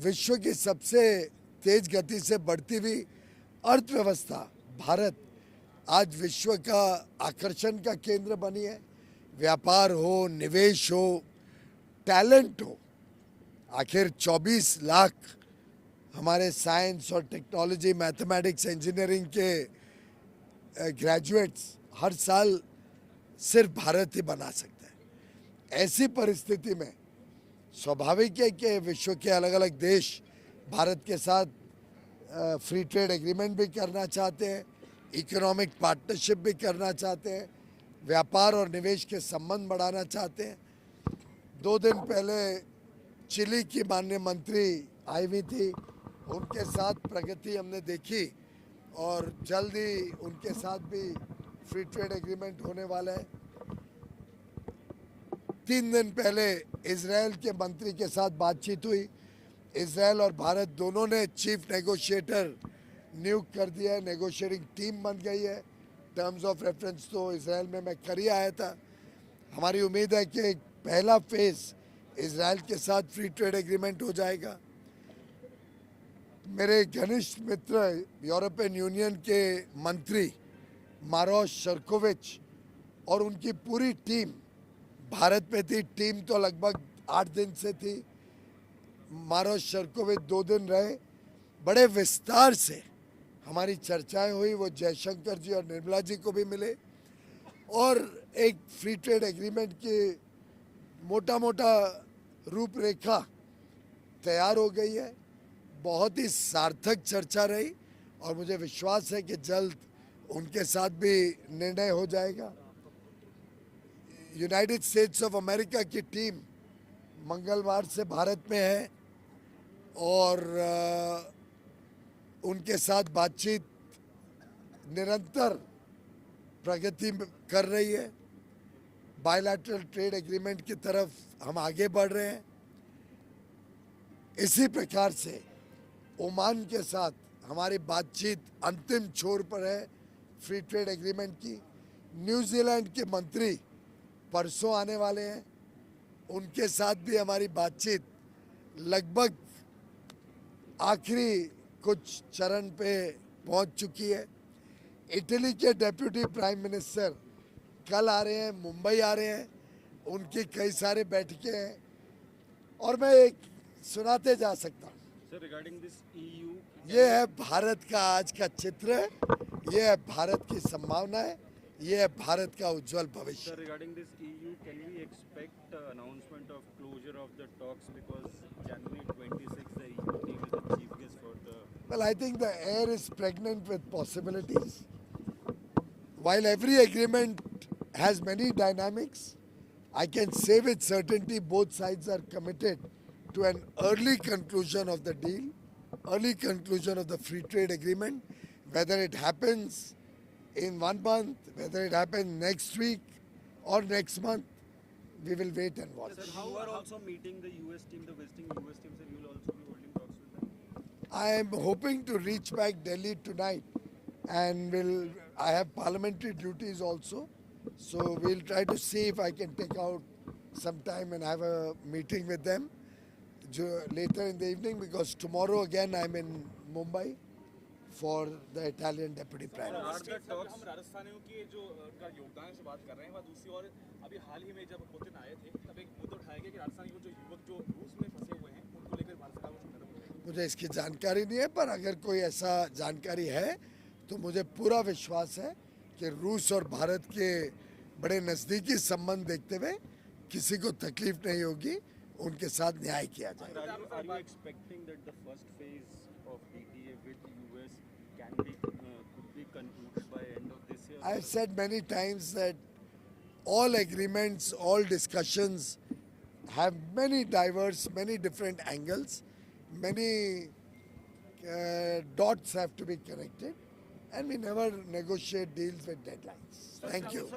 विश्व की सबसे तेज गति से बढ़ती हुई अर्थव्यवस्था भारत आज विश्व का आकर्षण का केंद्र बनी है। व्यापार हो, निवेश हो, टैलेंट हो, आखिर 24 लाख हमारे साइंस और टेक्नोलॉजी, मैथमेटिक्स, इंजीनियरिंग के ग्रेजुएट्स हर साल सिर्फ भारत ही बना सकता है। ऐसी परिस्थिति में स्वाभाविक है कि विश्व के अलग अलग देश भारत के साथ फ्री ट्रेड एग्रीमेंट भी करना चाहते हैं, इकोनॉमिक पार्टनरशिप भी करना चाहते हैं, व्यापार और निवेश के संबंध बढ़ाना चाहते हैं। 2 दिन पहले चिली की माननीय मंत्री आई हुई थी, उनके साथ प्रगति हमने देखी और जल्द ही उनके साथ भी फ्री ट्रेड एग्रीमेंट होने वाला है। 3 दिन पहले इजराइल के मंत्री के साथ बातचीत हुई। इजराइल और भारत दोनों ने चीफ नेगोशिएटर नियुक्त कर दिया है, नेगोशिएटिंग टीम बन गई है। टर्म्स ऑफ रेफरेंस तो इजराइल में मैं कर ही आया था। हमारी उम्मीद है कि एक पहला फेज इजराइल के साथ फ्री ट्रेड एग्रीमेंट हो जाएगा। मेरे घनिष्ठ मित्र यूरोपियन यूनियन के मंत्री मारोस शर्कोविच और उनकी पूरी टीम भारत में थी। टीम तो लगभग 8 दिन से थी। मारोस शर्कोविच 2 दिन रहे, बड़े विस्तार से हमारी चर्चाएं हुई। वो जयशंकर जी और निर्मला जी को भी मिले और एक फ्री ट्रेड एग्रीमेंट की मोटा मोटा रूपरेखा तैयार हो गई है। बहुत ही सार्थक चर्चा रही और मुझे विश्वास है कि जल्द उनके साथ भी निर्णय हो जाएगा। यूनाइटेड स्टेट्स ऑफ अमेरिका की टीम मंगलवार से भारत में है और उनके साथ बातचीत निरंतर प्रगति कर रही है। बायलैटरल ट्रेड एग्रीमेंट की तरफ हम आगे बढ़ रहे हैं। इसी प्रकार से ओमान के साथ हमारी बातचीत अंतिम छोर पर है फ्री ट्रेड एग्रीमेंट की। न्यूजीलैंड के मंत्री परसों आने वाले हैं, उनके साथ भी हमारी बातचीत लगभग आखिरी कुछ चरण पे पहुंच चुकी है। इटली के डेप्यूटी प्राइम मिनिस्टर कल आ रहे हैं, मुंबई आ रहे हैं, उनकी कई सारे बैठकें हैं और मैं एक सुनाते जा सकता हूँ। ये है भारत का आज का चित्र, ये है भारत की संभावना है, ये है भारत का उज्जवल भविष्य। Regarding this EU, can we expect announcement of closure of the talks because January 26th the EU team is the chief guest for the. Well, I think the air is pregnant with possibilities. While every agreement has many dynamics, I can say with certainty both sides are committed to an early conclusion of the deal, early conclusion of the free trade agreement. Whether it happens in 1 month, whether it happens next week or next month, we will wait and watch. Sir, you are also meeting the US team, the visiting US team, sir. You will also be holding talks with them. I am hoping to reach back Delhi tonight, and I have parliamentary duties also, so we'll try to see if I can take out some time and have a meeting with them later in the evening, because tomorrow again I'm in Mumbai for the Italian Deputy Prime Minister. हम राजस्थानियों की जो का योगदान से बात कर रहे हैं, वह दूसरी ओर अभी हाल ही में जब पुतिन आए थे तब एक मुद्दा उठाया गया कि राजस्थानी जो युवक जो रूस में फंसे हुए हैं उनको लेकर भारत सरकार को कदम उठाएगी। मुझे इसकी जानकारी नहीं है, पर अगर कोई ऐसा जानकारी है तो मुझे पूरा विश्वास है कि रूस और भारत के बड़े नज़दीकी संबंध देखते हुए किसी को तकलीफ नहीं होगी, उनके साथ न्याय किया जाएगा। Are you expecting that the first phase of ETA with US could be concluded by end of this year? I have said many times that all agreements, all discussions have many diverse, many different angles, many dots have to be connected, and we never negotiate deals with deadlines. Thank you.